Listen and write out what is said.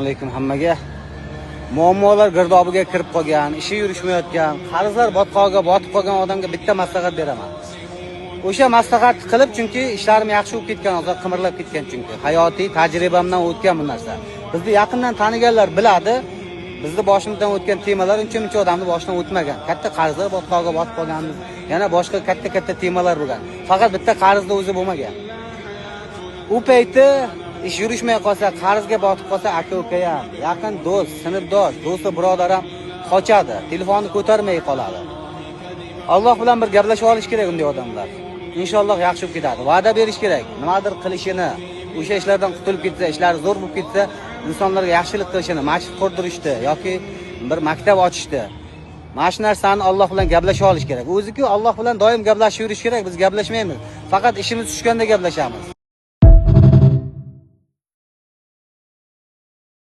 Alaykum hammaga. Muammolar girdobiga kirib qolgan, ishi yurishmayotgan, qarzlar botqog'iga botib qolgan odamga bitta maslahat beraman. O'sha maslahat qilib, chunki ishlarim yaxshi bo'lib ketgan, hozir qimirlab ketgan chunki hayotiy tajribamdan o'tgan bu narsa. Bizni yaqindan taniganlar biladi. Bizni boshimizdan o'tgan temalar uncha-muncha odamni boshidan o'tmagan. Katta qarzlar botqog'iga botib qolganmiz. Yana boshqa katta temalar bo'lgan. Faqat bitta qarzda o'zi bo'lmagan. U payti ish yurishmay qolsa, qarzga botib qolsa, aka-uka ham, yaqin do'st, sinfdosh, do'sti, birodar ham qochadi, telefonni ko'tarmay qoladi. Alloh bilan bir gaplashib olish kerak unday odamlar. Inshaalloh yaxshi bo'lib ketadi. Va'da berish kerak. Nimadir qilishini, o'sha ishlardan qutulib ketsa, ishlari zo'r bo'lib ketsa, insonlarga yaxshilik qilishini, masjid qurdirishdi yoki bir maktab ochishdi. Mana shu narsani Alloh bilan gaplashib olish kerak. O'zi-ku Alloh bilan doim gaplashib yurish kerak, biz gaplashmaymiz. Faqat ishimiz tushganda gaplashamiz.